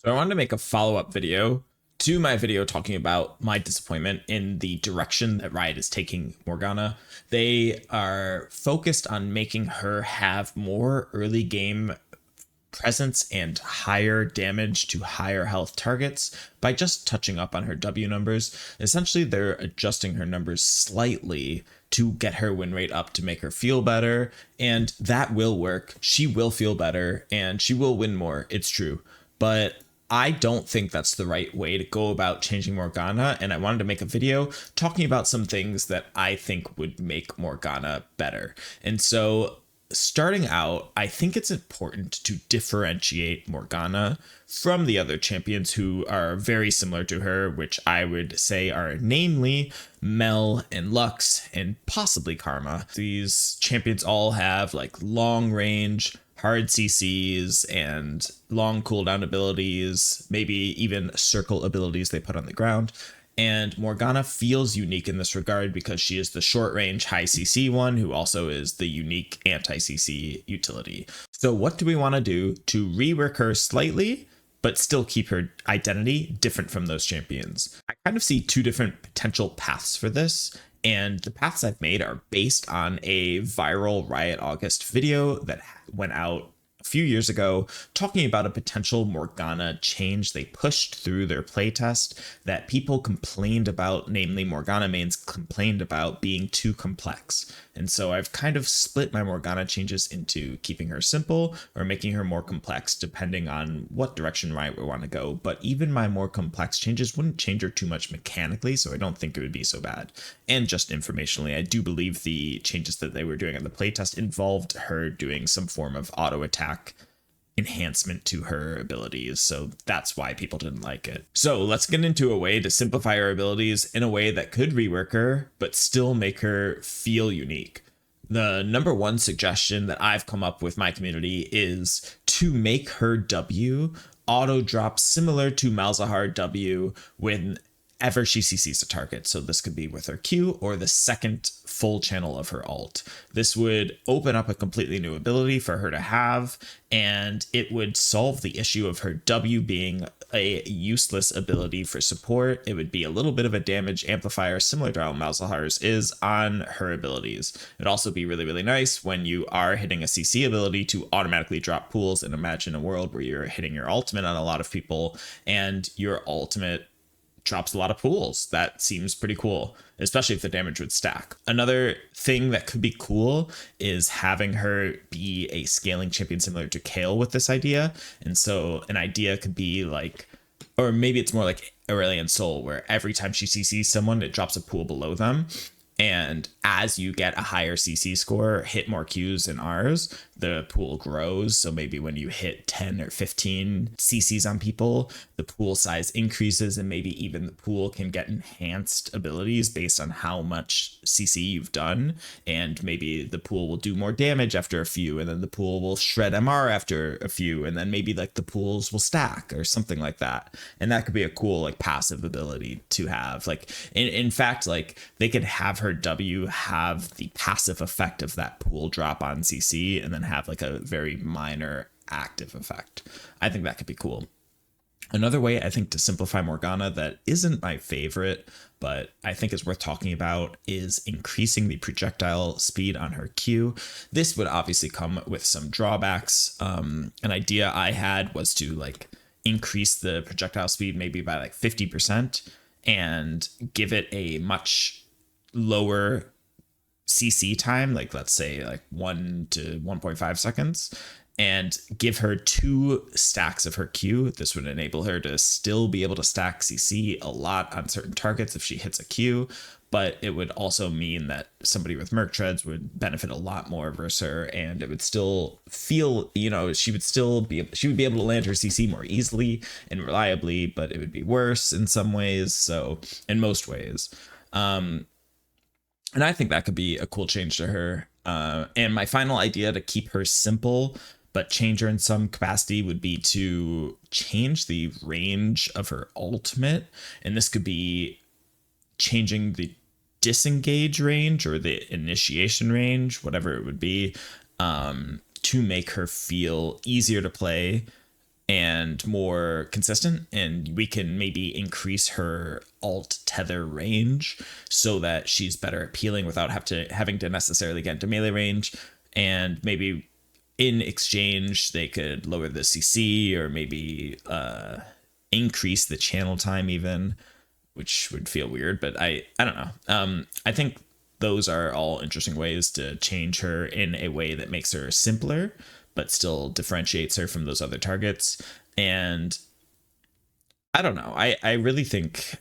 So I wanted to make a follow-up video to my video talking about my disappointment in the direction that Riot is taking Morgana. They are focused on making her have more early game presence and higher damage to higher health targets by just touching up on her W numbers. Essentially, they're adjusting her numbers slightly to get her win rate up to make her feel better, and that will work. She will feel better and she will win more. It's true. But I don't think that's the right way to go about changing Morgana, and I wanted to make a video talking about some things that I think would make Morgana better. And so, starting out, I think it's important to differentiate Morgana from the other champions who are very similar to her, which I would say are namely Mel and Lux and possibly Karma. These champions all have like long range, hard CCs and long cooldown abilities, maybe even circle abilities they put on the ground. And Morgana feels unique in this regard because she is the short range high CC one who also is the unique anti CC utility. So what do we want to do to rework her slightly but still keep her identity different from those champions? I kind of see two different potential paths for this. And the paths I've made are based on a viral Riot August video that went out a few years ago talking about a potential Morgana change they pushed through their playtest that people complained about, namely Morgana mains complained about being too complex. And so I've kind of split my Morgana changes into keeping her simple or making her more complex, depending on what direction Riot would want to go. But even my more complex changes wouldn't change her too much mechanically, so I don't think it would be so bad. And just informationally, I do believe the changes that they were doing on the playtest involved her doing some form of auto attack enhancement to her abilities, so that's why people didn't like it. So let's get into a way to simplify her abilities in a way that could rework her but still make her feel unique. The number one suggestion that I've come up with my community is to make her W auto drop similar to Malzahar W whenever she CCs a target. So this could be with her Q or the second full channel of her ult. This would open up a completely new ability for her to have, and it would solve the issue of her W being a useless ability for support. It would be a little bit of a damage amplifier similar to how Malzahar's is on her abilities. It'd also be really, really nice when you are hitting a CC ability to automatically drop pools, and imagine a world where you're hitting your ultimate on a lot of people and your ultimate drops a lot of pools. That seems pretty cool, especially if the damage would stack. Another thing that could be cool is having her be a scaling champion similar to Kayle with this idea. And so an idea could be like, or maybe it's more like Aurelion Sol, where every time she CCs someone, it drops a pool below them. And as you get a higher CC score, hit more Qs and Rs, the pool grows. So maybe when you hit 10 or 15 CCs on people, the pool size increases, and maybe even the pool can get enhanced abilities based on how much CC you've done. And maybe the pool will do more damage after a few, and then the pool will shred MR after a few, and then maybe like the pools will stack or something like that. And that could be a cool like passive ability to have. Like in fact, like they could have her W have the passive effect of that pool drop on CC, and then have like a very minor active effect. I think that could be cool. Another way I think to simplify Morgana that isn't my favorite, but I think is worth talking about, is increasing the projectile speed on her Q. This would obviously come with some drawbacks. An idea I had was to like increase the projectile speed maybe by like 50% and give it a much lower CC time, like let's say like 1 to 1.5 seconds, and give her 2 stacks of her Q. This would enable her to still be able to stack CC a lot on certain targets if she hits a Q, but it would also mean that somebody with Merc Treads would benefit a lot more versus her, and it would still feel, you know, she would be able to land her CC more easily and reliably, but it would be worse in some ways, so in most ways. And I think that could be a cool change to her. And my final idea to keep her simple but change her in some capacity would be to change the range of her ultimate. And this could be changing the disengage range or the initiation range, whatever it would be, to make her feel easier to play and more consistent, and we can maybe increase her alt tether range so that she's better at peeling without having to necessarily get into melee range. And maybe in exchange they could lower the CC, or maybe increase the channel time even, which would feel weird, but I don't know. I think those are all interesting ways to change her in a way that makes her simpler, but still differentiates her from those other targets. And I don't know. I really think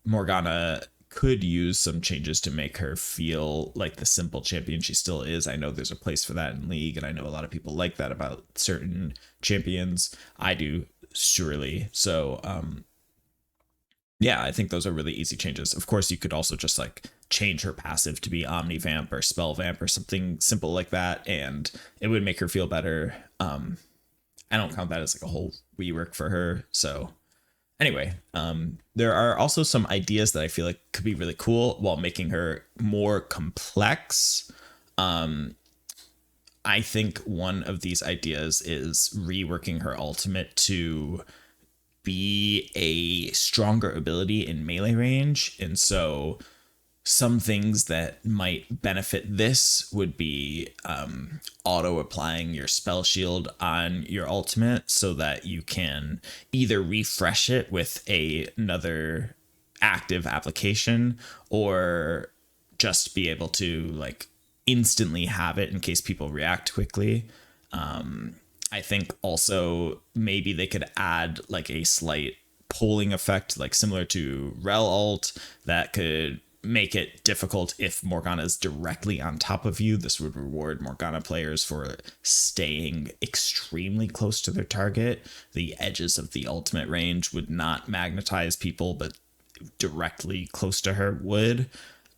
Morgana could use some changes to make her feel like the simple champion she still is. I know there's a place for that in League, and I know a lot of people like that about certain champions. I do, surely. So, yeah, I think those are really easy changes. Of course, you could also just like change her passive to be omnivamp or spell vamp or something simple like that, and it would make her feel better. I don't count that as like a whole rework for her. So anyway, there are also some ideas that I feel like could be really cool while making her more complex. I think one of these ideas is reworking her ultimate to be a stronger ability in melee range. And so some things that might benefit this would be auto applying your spell shield on your ultimate so that you can either refresh it with another active application, or just be able to like instantly have it in case people react quickly. I think also maybe they could add like a slight polling effect, like similar to Rel ult, that could make it difficult if Morgana is directly on top of you. This would reward Morgana players for staying extremely close to their target. The edges of the ultimate range would not magnetize people, but directly close to her would.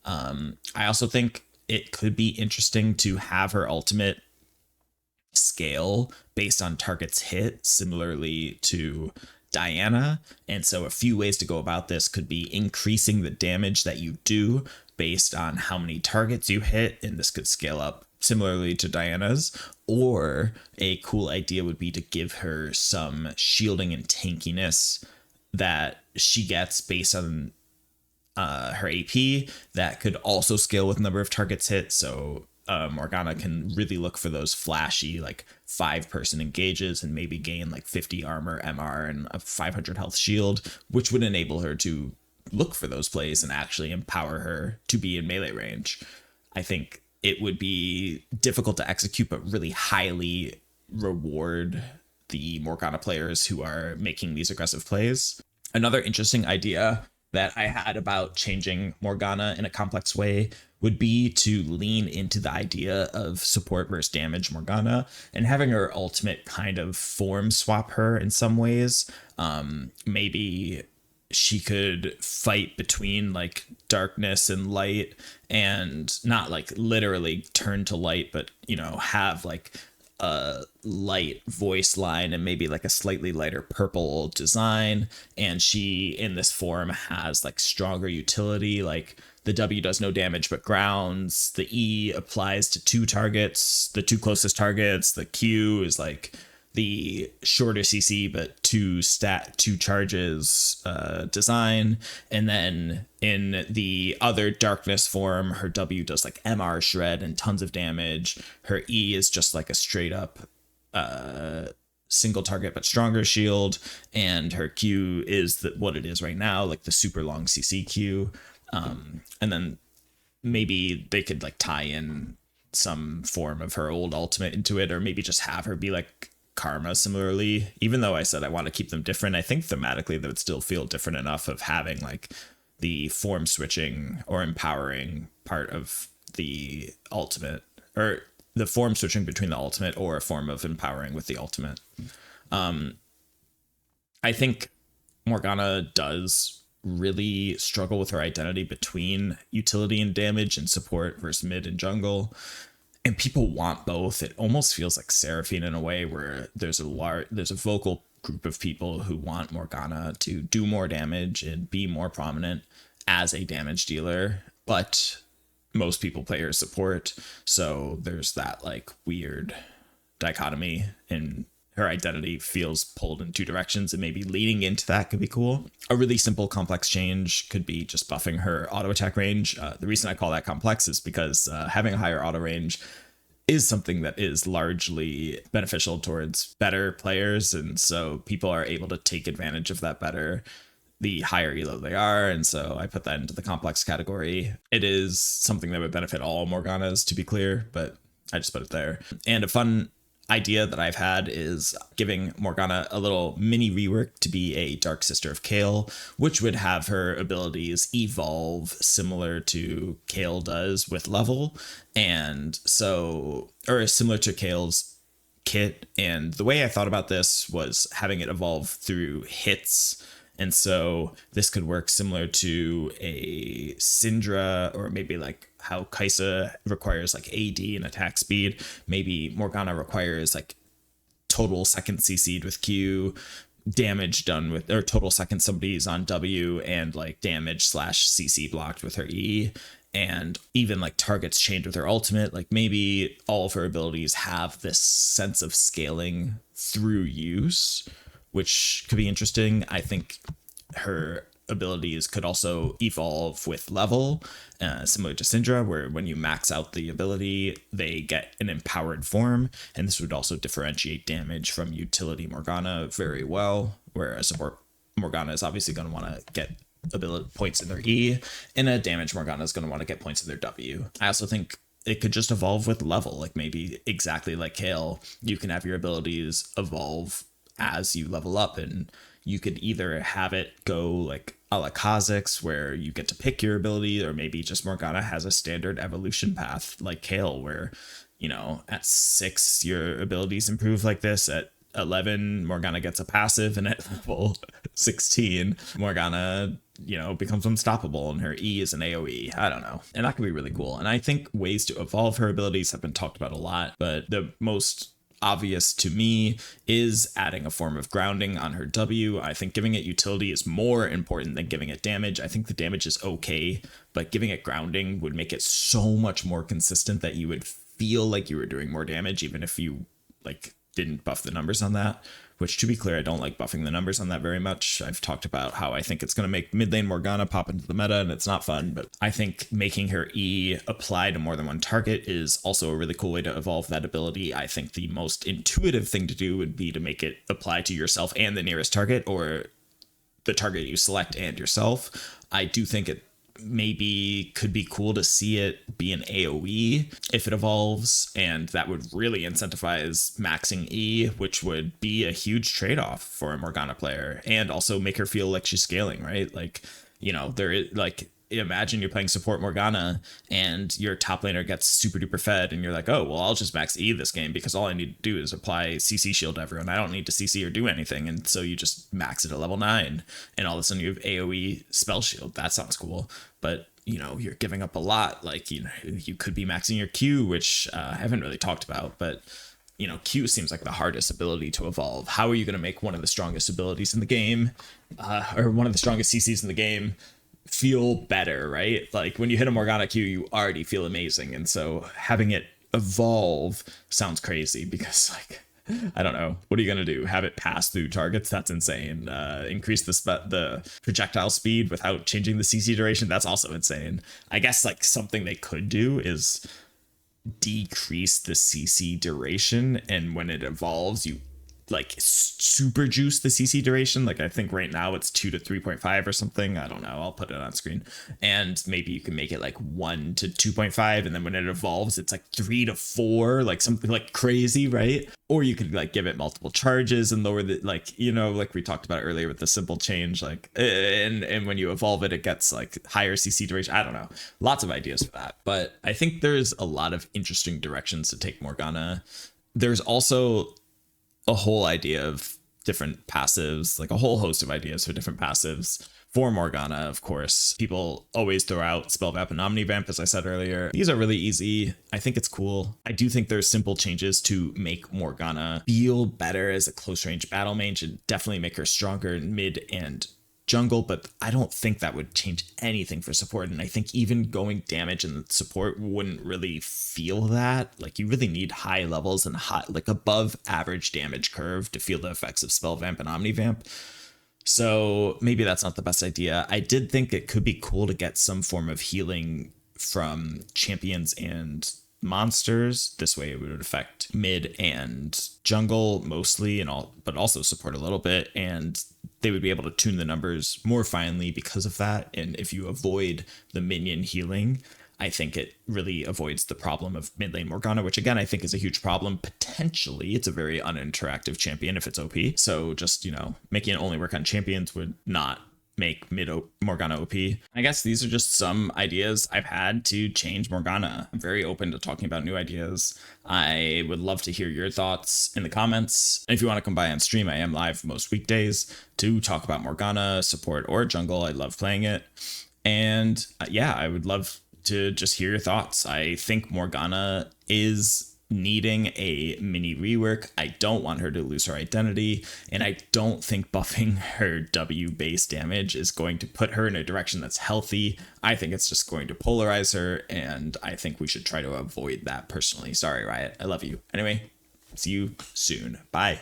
I also think it could be interesting to have her ultimate scale based on targets hit, similarly to Diana. And so a few ways to go about this could be increasing the damage that you do based on how many targets you hit, and this could scale up similarly to Diana's. Or a cool idea would be to give her some shielding and tankiness that she gets based on her AP that could also scale with number of targets hit. So Morgana can really look for those flashy like 5-person engages and maybe gain like 50 armor, MR, and a 500 health shield, which would enable her to look for those plays and actually empower her to be in melee range. I think it would be difficult to execute, but really highly reward the Morgana players who are making these aggressive plays. Another interesting idea that I had about changing Morgana in a complex way would be to lean into the idea of support versus damage Morgana and having her ultimate kind of form swap her in some ways. Maybe she could fight between like darkness and light, and not like literally turn to light, but have like a light voice line and maybe like a slightly lighter purple design. And she in this form has like stronger utility, like the W does no damage but grounds, the E applies to 2 targets, the 2 closest targets, the Q is like the shorter CC but 2 charges design. And then in the other darkness form, her W does like MR shred and tons of damage. Her E is just like a straight up single target but stronger shield, and her Q is what it is right now, like the super long CC Q. And then maybe they could like tie in some form of her old ultimate into it, or maybe just have her be like Karma similarly. Even though I said I want to keep them different, I think thematically they would still feel different enough of having like the form switching or empowering part of the ultimate, or the form switching between the ultimate or a form of empowering with the ultimate. I think Morgana does really struggle with her identity between utility and damage and support versus mid and jungle. And people want both. It almost feels like Seraphine in a way, where there's a vocal group of people who want Morgana to do more damage and be more prominent as a damage dealer, but most people play her support. So there's that like weird dichotomy in her identity feels pulled in two directions, and maybe leading into that could be cool. A really simple complex change could be just buffing her auto attack range. The reason I call that complex is because having a higher auto range is something that is largely beneficial towards better players, and so people are able to take advantage of that better the higher elo they are, and so I put that into the complex category. It is something that would benefit all Morganas, to be clear, but I just put it there. And a fun idea that I've had is giving Morgana a little mini rework to be a dark sister of Kayle, which would have her abilities evolve similar to Kayle does with level, and so, or similar to Kayle's kit. And the way I thought about this was having it evolve through hits. And so this could work similar to a Syndra, or maybe like how Kayle requires like AD and attack speed. Maybe Morgana requires like total second CC'd with Q, damage done with, or total second somebody's on W, and like damage / CC blocked with her E. And even like targets chained with her ultimate. Like maybe all of her abilities have this sense of scaling through use, which could be interesting. I think her abilities could also evolve with level, similar to Syndra, where when you max out the ability, they get an empowered form. And this would also differentiate damage from utility Morgana very well, whereas support Morgana is obviously going to want to get ability points in their E, and a damage Morgana is going to want to get points in their W. I also think it could just evolve with level, like maybe exactly like Kayle, you can have your abilities evolve as you level up, and you could either have it go like a la Kha'Zix, where you get to pick your ability, or maybe just Morgana has a standard evolution path like Kayle, where, you know, at 6 your abilities improve like this, at 11 Morgana gets a passive, and at level 16 Morgana, you know, becomes unstoppable and her E is an AoE. I don't know. And that could be really cool. And I think ways to evolve her abilities have been talked about a lot, but the most obvious to me is adding a form of grounding on her W. I think giving it utility is more important than giving it damage. I think the damage is okay, but giving it grounding would make it so much more consistent that you would feel like you were doing more damage, even if you like didn't buff the numbers on that. Which, to be clear, I don't like buffing the numbers on that very much. I've talked about how I think it's going to make mid lane Morgana pop into the meta, and it's not fun, but I think making her E apply to more than one target is also a really cool way to evolve that ability. I think the most intuitive thing to do would be to make it apply to yourself and the nearest target, or the target you select and yourself. I do think it maybe could be cool to see it be an AoE if it evolves, and that would really incentivize maxing E, which would be a huge trade-off for a Morgana player, and also make her feel like she's scaling, right? Like, you know, there is like, imagine you're playing support Morgana and your top laner gets super duper fed, and you're like, oh, well, I'll just max E this game because all I need to do is apply CC shield to everyone. I don't need to CC or do anything. And so you just max it at level 9, and all of a sudden you have AoE spell shield. That sounds cool. But, you know, you're giving up a lot. Like, you know, you could be maxing your Q, which I haven't really talked about, but, you know, Q seems like the hardest ability to evolve. How are you going to make one of the strongest abilities in the game, or one of the strongest CCs in the game, feel better, right? Like when you hit a Morgana Q, you already feel amazing, and so having it evolve sounds crazy because, like, I don't know, what are you gonna do? Have it pass through targets? That's insane. Increase the projectile speed without changing the CC duration? That's also insane. I guess like something they could do is decrease the CC duration, and when it evolves, you like super juice the CC duration. Like I think right now it's 2 to 3.5 or something. I don't know. I'll put it on screen. And maybe you can make it like 1 to 2.5. And then when it evolves, it's like 3 to 4, like something like crazy, right? Or you could like give it multiple charges and lower the, like, you know, like we talked about earlier with the simple change, like, and when you evolve it, it gets like higher CC duration. I don't know. Lots of ideas for that. But I think there's a lot of interesting directions to take Morgana. There's also a whole idea of different passives, like a whole host of ideas for different passives for Morgana. Of course, people always throw out spellvamp and omnivamp, as I said earlier. These are really easy. I think it's cool. I do think there's simple changes to make Morgana feel better as a close range battle mage, and definitely make her stronger in mid and jungle, but I don't think that would change anything for support. And I think even going damage and support wouldn't really feel that. Like, you really need high levels and high, like above average damage curve to feel the effects of spell vamp and omnivamp. So maybe that's not the best idea. I did think it could be cool to get some form of healing from champions and monsters. This way it would affect mid and jungle mostly, and all, but also support a little bit, and they would be able to tune the numbers more finely because of that. And if you avoid the minion healing, I think it really avoids the problem of mid lane Morgana, which again, I think is a huge problem. Potentially, it's a very uninteractive champion if it's OP. So just, making it only work on champions would not make mid Morgana OP. I guess these are just some ideas I've had to change Morgana. I'm very open to talking about new ideas. I would love to hear your thoughts in the comments. And if you want to come by on stream, I am live most weekdays to talk about Morgana, support, or jungle. I love playing it. And yeah, I would love to just hear your thoughts. I think Morgana is needing a mini rework. I don't want her to lose her identity, and I don't think buffing her W base damage is going to put her in a direction that's healthy. I think it's just going to polarize her, and I think we should try to avoid that personally. Sorry, Riot. I love you. Anyway, see you soon. Bye.